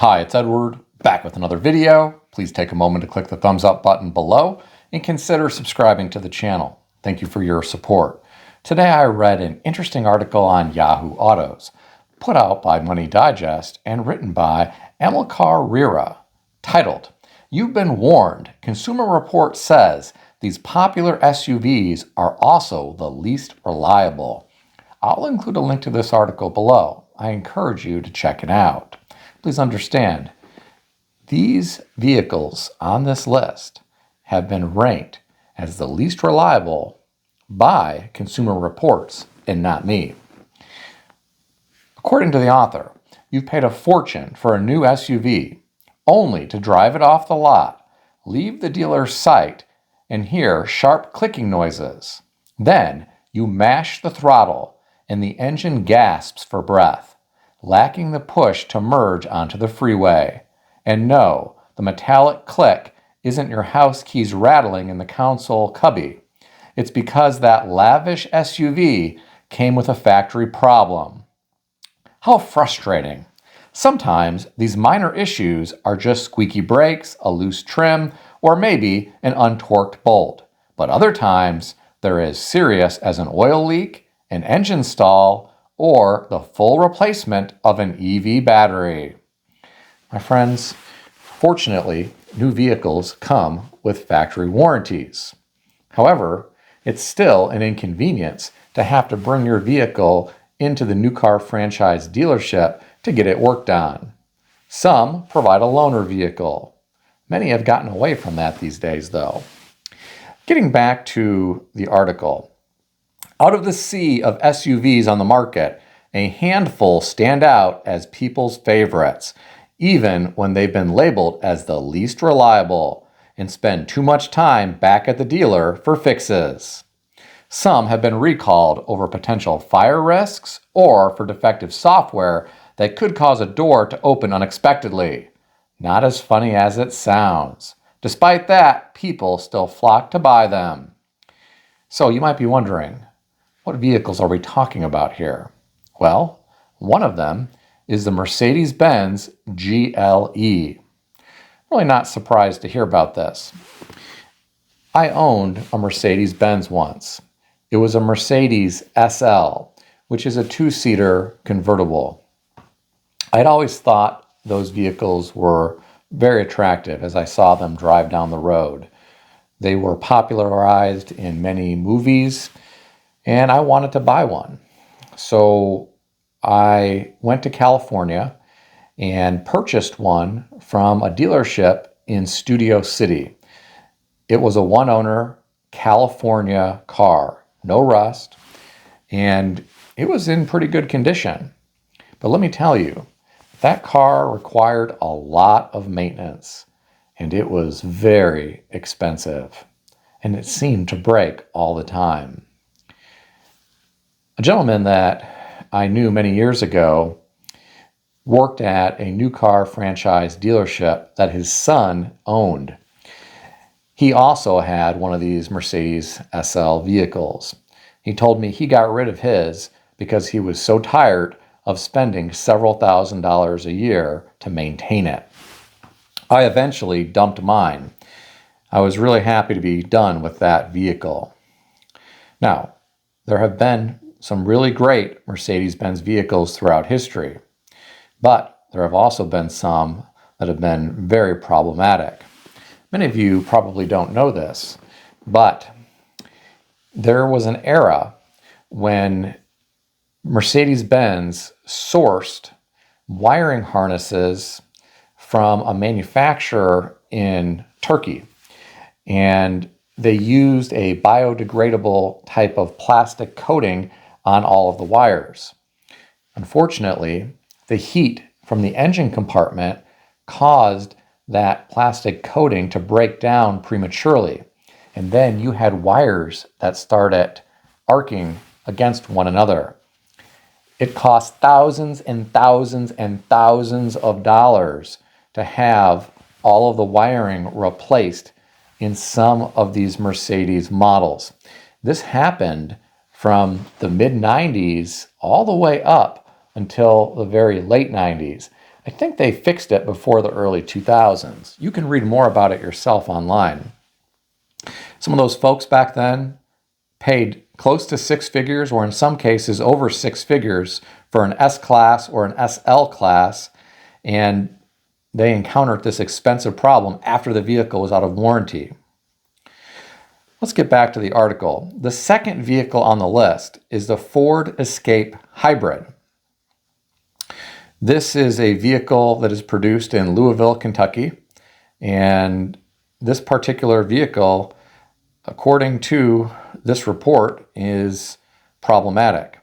Hi, it's Edward, back with another video. Please take a moment to click the thumbs up button below and consider subscribing to the channel. Thank you for your support. Today I read an interesting article on Yahoo Autos, put out by Money Digest and written by Amilcar Rira, titled, "You've Been Warned. Consumer Report Says These Popular SUVs Are Also the Least Reliable." I'll include a link to this article below. I encourage you to check it out. Please understand, these vehicles on this list have been ranked as the least reliable by Consumer Reports and not me. According to the author, you've paid a fortune for a new SUV only to drive it off the lot, leave the dealer's site, and hear sharp clicking noises. Then you mash the throttle and the engine gasps for breath, lacking the push to merge onto the freeway. And no, the metallic click isn't your house keys rattling in the console cubby. It's because that lavish SUV came with a factory problem. How frustrating. Sometimes these minor issues are just squeaky brakes, a loose trim, or maybe an untorqued bolt. But other times they're as serious as an oil leak, an engine stall, or the full replacement of an EV battery. My friends, fortunately, new vehicles come with factory warranties. However, it's still an inconvenience to have to bring your vehicle into the new car franchise dealership to get it worked on. Some provide a loaner vehicle. Many have gotten away from that these days, though. Getting back to the article, out of the sea of SUVs on the market, a handful stand out as people's favorites, even when they've been labeled as the least reliable and spend too much time back at the dealer for fixes. Some have been recalled over potential fire risks or for defective software that could cause a door to open unexpectedly. Not as funny as it sounds. Despite that, people still flock to buy them. So you might be wondering, what vehicles are we talking about here? Well, one of them is the Mercedes-Benz GLE. Really not surprised to hear about this. I owned a Mercedes-Benz once. It was a Mercedes SL, which is a two-seater convertible. I'd always thought those vehicles were very attractive as I saw them drive down the road. They were popularized in many movies, and I wanted to buy one. So I went to California and purchased one from a dealership in Studio City. It was a one-owner California car, no rust, and it was in pretty good condition. But let me tell you, that car required a lot of maintenance, and it was very expensive, and it seemed to break all the time. A gentleman that I knew many years ago worked at a new car franchise dealership that his son owned. He also had one of these Mercedes SL vehicles. He told me he got rid of his because he was so tired of spending several $1,000s a year to maintain it. I eventually dumped mine. I was really happy to be done with that vehicle. Now, there have been some really great Mercedes-Benz vehicles throughout history, but there have also been some that have been very problematic. Many of you probably don't know this, but there was an era when Mercedes-Benz sourced wiring harnesses from a manufacturer in Turkey, and they used a biodegradable type of plastic coating on all of the wires. Unfortunately, the heat from the engine compartment caused that plastic coating to break down prematurely, and then you had wires that started arcing against one another. It cost thousands and thousands and thousands of dollars to have all of the wiring replaced in some of these Mercedes models. This happened from the mid-90s all the way up until the very late 90s. I think they fixed it before the early 2000s. You can read more about it yourself online. Some of those folks back then paid close to six figures, or in some cases over six figures, for an S-Class or an SL class, and they encountered this expensive problem after the vehicle was out of warranty. Let's get back to the article. The second vehicle on the list is the Ford Escape Hybrid. This is a vehicle that is produced in Louisville, Kentucky, and this particular vehicle, according to this report, is problematic.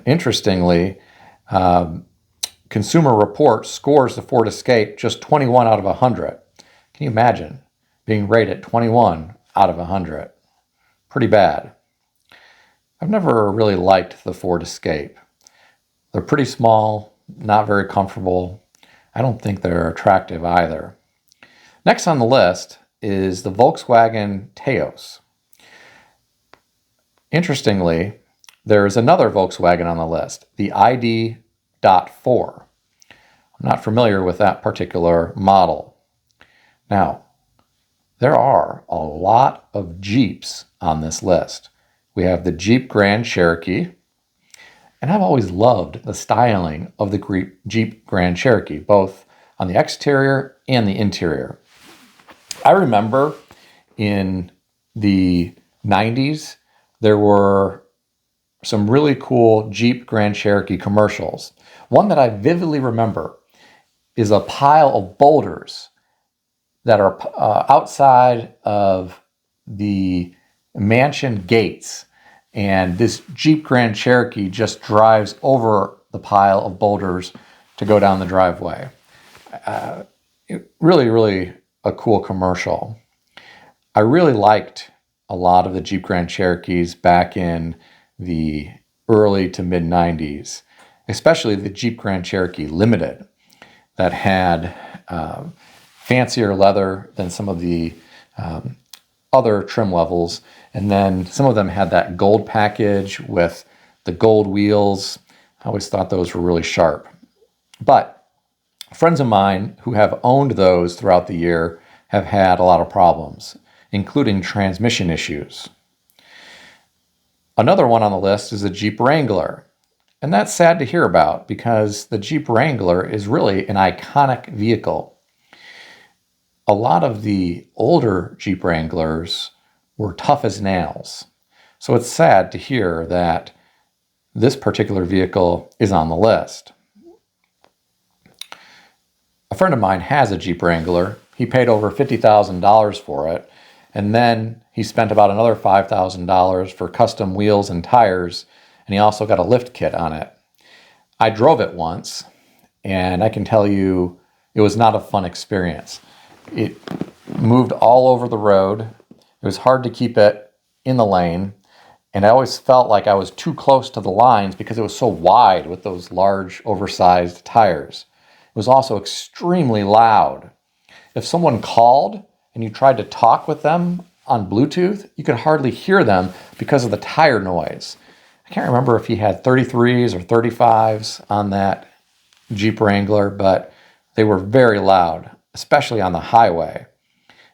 Interestingly, Consumer Reports scores the Ford Escape just 21 out of 100. Can you imagine being rated 21 out of 100? Pretty bad. I've never really liked the Ford Escape. They're pretty small, not very comfortable. I don't think they're attractive either. Next on the list is the Volkswagen Taos. Interestingly, there is another Volkswagen on the list, the ID.4. I'm not familiar with that particular model. Now, there are a lot of Jeeps on this list. We have the Jeep Grand Cherokee, and I've always loved the styling of the Jeep Grand Cherokee, both on the exterior and the interior. I remember in the 90s, there were some really cool Jeep Grand Cherokee commercials. One that I vividly remember is a pile of boulders that are outside of the mansion gates, and this Jeep Grand Cherokee just drives over the pile of boulders to go down the driveway. Really a cool commercial. I really liked a lot of the Jeep Grand Cherokees back in the early to mid 90s, especially the Jeep Grand Cherokee Limited that had fancier leather than some of the other trim levels. And then some of them had that gold package with the gold wheels. I always thought those were really sharp. But friends of mine who have owned those throughout the year have had a lot of problems, including transmission issues. Another one on the list is the Jeep Wrangler. And that's sad to hear about because the Jeep Wrangler is really an iconic vehicle. A lot of the older Jeep Wranglers were tough as nails. So it's sad to hear that this particular vehicle is on the list. A friend of mine has a Jeep Wrangler. He paid over $50,000 for it, and then he spent about another $5,000 for custom wheels and tires, and he also got a lift kit on it. I drove it once, and I can tell you it was not a fun experience. It moved all over the road. It was hard to keep it in the lane, and I always felt like I was too close to the lines because it was so wide with those large, oversized tires. It was also extremely loud. If someone called and you tried to talk with them on Bluetooth, you could hardly hear them because of the tire noise. I can't remember if he had 33s or 35s on that Jeep Wrangler, but they were very loud, especially on the highway.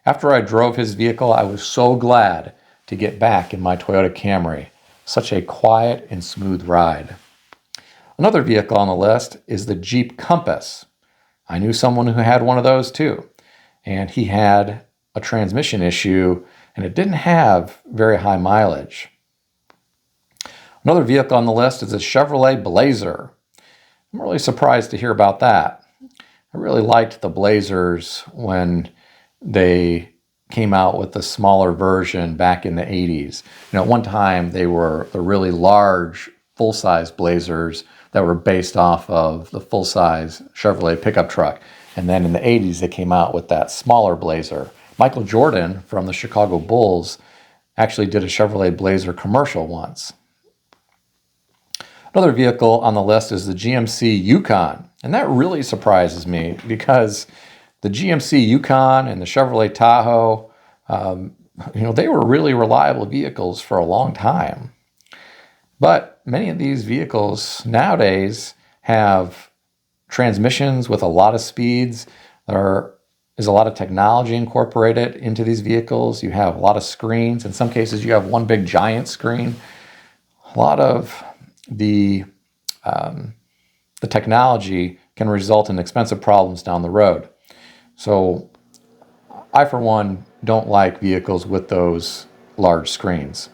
After I drove his vehicle, I was so glad to get back in my Toyota Camry. Such a quiet and smooth ride. Another vehicle on the list is the Jeep Compass. I knew someone who had one of those too, and he had a transmission issue, and it didn't have very high mileage. Another vehicle on the list is a Chevrolet Blazer. I'm really surprised to hear about that. I really liked the Blazers when they came out with the smaller version back in the 80s. At one time, they were the really large, full-size Blazers that were based off of the full-size Chevrolet pickup truck. And then in the 80s, they came out with that smaller Blazer. Michael Jordan from the Chicago Bulls actually did a Chevrolet Blazer commercial once. Another vehicle on the list is the GMC Yukon. And that really surprises me because the GMC Yukon and the Chevrolet Tahoe, they were really reliable vehicles for a long time. But many of these vehicles nowadays have transmissions with a lot of speeds. There is a lot of technology incorporated into these vehicles. You have a lot of screens. In some cases, you have one big giant screen. A lot of the technology can result in expensive problems down the road. So I, for one, don't like vehicles with those large screens.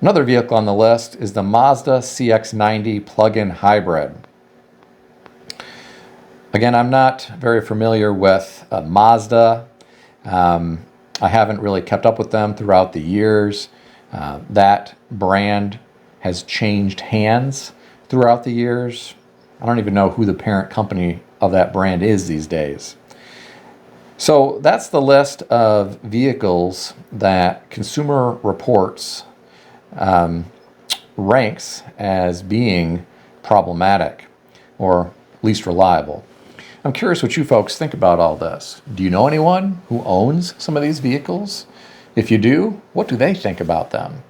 Another vehicle on the list is the Mazda CX-90 plug-in hybrid. Again, I'm not very familiar with Mazda. I haven't really kept up with them throughout the years. That brand has changed hands throughout the years. I don't even know who the parent company of that brand is these days. So that's the list of vehicles that Consumer Reports ranks as being problematic or least reliable. I'm curious what you folks think about all this. Do you know anyone who owns some of these vehicles? If you do, what do they think about them?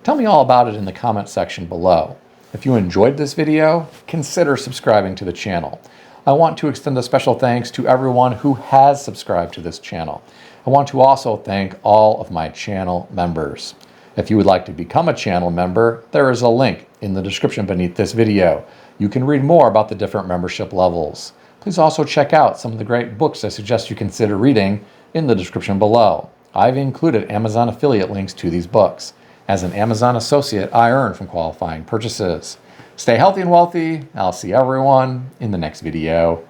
Tell me all about it in the comment section below. If you enjoyed this video, consider subscribing to the channel. I want to extend a special thanks to everyone who has subscribed to this channel. I want to also thank all of my channel members. If you would like to become a channel member, there is a link in the description beneath this video. You can read more about the different membership levels. Please also check out some of the great books I suggest you consider reading in the description below. I've included Amazon affiliate links to these books. As an Amazon associate, I earn from qualifying purchases. Stay healthy and wealthy. I'll see everyone in the next video.